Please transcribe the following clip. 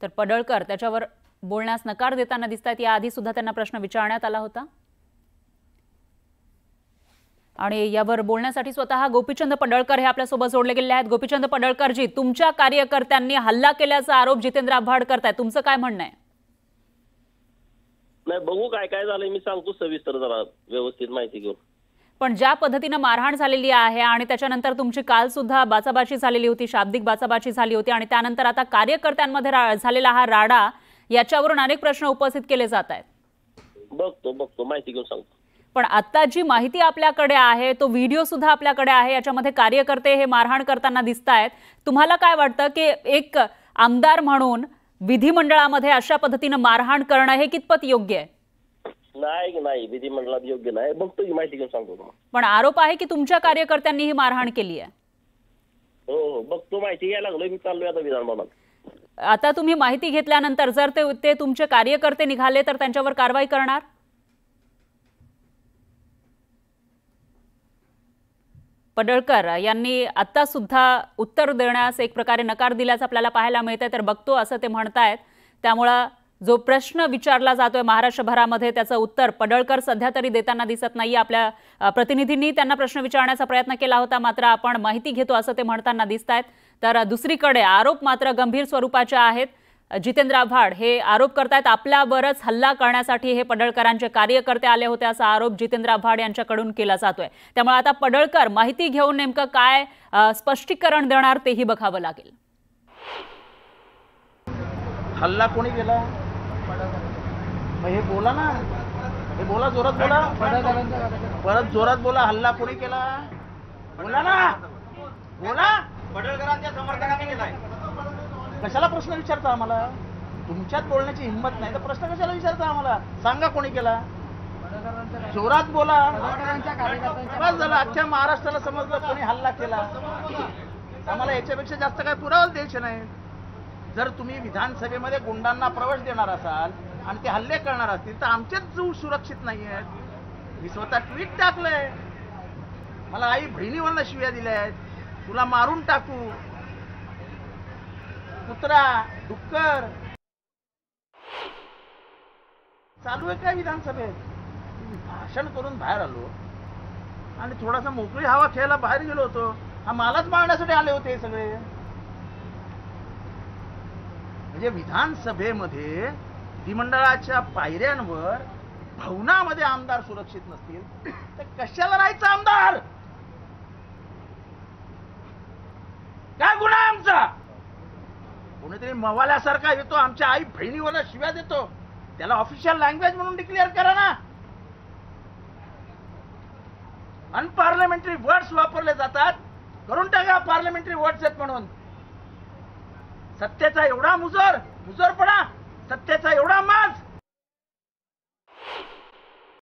तर पडळकर त्याच्यावर बोलण्यास नकार देताना दिसतात। याआधी सुद्धा त्यांना प्रश्न विचारण्यात आला होता आणि यावर बोलण्यासाठी स्वतः गोपीचंद पडळकर हे आपल्यासोबत जोडले गेले आहेत। गोपीचंद पडळकरजी, तुमच्या कार्यकर्त्यांनी हल्ला केल्याचा आरोप जितेंद्र आव्हाड करतायत, तुमचं काय म्हणणं आहे? नाही, बघू काय काय झालंय, मी सांगतो सविस्तर जरा व्यवस्थित माहिती घेऊन। पण ज्या पद्धतीने मारहाण झालेली आहे आणि त्याच्यानंतर तुमची काल सुद्धा बाचाबाची झालेली होती, शाब्दिक बाचाबाची झाली होती आणि त्यानंतर आता कार्यकर्त्यांमध्ये झालेला हा राडा, याच्यावरून अनेक प्रश्न उपस्थित केले जात आहेत। बघतो माहिती घेऊन सांगतो। पण आता जी माहिती आपल्याकडे आहे, तो व्हिडिओ सुद्धा आपल्याकडे आहे, याच्यामध्ये कार्यकर्ते हे मारहाण करताना दिसतायत। तुम्हाला काय वाटतं की एक आमदार म्हणून विधिमंडळामध्ये अशा पद्धतीने मारहाण करणं हे कितपत योग्य आहे? नाही, विधिमंडळात योग्य नाही। बघतो की माहिती घेऊन सांगतो तुम्हाला। पण आरोप आहे की तुमच्या कार्यकर्त्यांनी ही मारहाण केली आहे। हो, बघतो, माहिती घ्यायला लागलोय, मी चाललोय आता विधानभवनात। आता तुम्ही माहिती घेतल्यानंतर जर ते तुमचे कार्यकर्ते निघाले तर त्यांच्यावर कारवाई करणार? पडळकर यांनी आता सुद्धा उत्तर देण्यास एक प्रकारे नकार दिल्याचं आपल्याला पाहायला मिळतंय। तर बघतो असं ते म्हणतायत, त्यामुळे जो प्रश्न विचारला जातोय महाराष्ट्रभरामध्ये त्याचं उत्तर पडळकर सध्या तरी देताना दिसत नाही। आपल्या प्रतिनिधींनी त्यांना प्रश्न विचारण्याचा प्रयत्न केला होता, मात्र आपण माहिती घेतो असं ते म्हणताना दिसतायत। तर दुसरीकडे आरोप मात्र गंभीर स्वरूपाचे आहेत। जितेंद्र आव्हाड हे आरोप करतायत आपल्यावरच हल्ला करण्यासाठी हे पडळकरांचे कार्यकर्ते आले होते, असा आरोप जितेंद्र आव्हाड यांच्याकडून केला जातोय। त्यामुळे आता पडळकर माहिती घेऊन नेमकं काय स्पष्टीकरण देणार तेही बघावं लागेल। हल्ला कोणी केला? हे बोला ना, हे बोला, जोरात बोला, परत जोरात बोला। हल्ला कोणी केला? बोला ना, बोला। पडळकरांच्या समर्थकांनी केलाय। कशाला प्रश्न विचारता आम्हाला? तुमच्यात बोलण्याची हिंमत नाही तर प्रश्न कशाला विचारता आम्हाला? सांगा कोणी केला? जोरात बोला। बस झालं, अख्ख्या महाराष्ट्राला समजलं कोणी हल्ला केला। आम्हाला याच्यापेक्षा जास्त काय पुरावा द्यायचे नाही। जर तुम्ही विधानसभेमध्ये गुंडांना प्रवेश देणार असाल आणि ते हल्ले करणार असतील तर आमचेच जीव सुरक्षित नाही आहेत। मी स्वतः ट्विट टाकलंय, मला आई बहिणीवरनं शिव्या दिल्या आहेत, तुला मारून टाकू, कुत्रा, डुक्कर। चालू आहे काय विधानसभेत? भाषण करून बाहेर आलो आणि थोडासा मोकळी हवा खेळायला बाहेर गेलो होतो, हा मालाच मारण्यासाठी आले होते सगळे। म्हणजे विधानसभेमध्ये विधिमंडळाच्या पायऱ्यांवर भवनामध्ये आमदार सुरक्षित नसतील तर कशाला राहायचं आमदार? काय गुन्हा आहे आमचा? कोणीतरी मवाल्यासारखा येतो, आमच्या आई बहिणीवर शिव्या देतो, त्याला ऑफिशियल लँग्वेज म्हणून डिक्लेअर करा ना। अनपार्लमेंटरी वर्ड्स वापरले जातात, करून टाका पार्लमेंटरी वर्ड्स आहेत म्हणून। सत्तेचा एवढा मुजरपणा, सत्तेचा एवढा माज,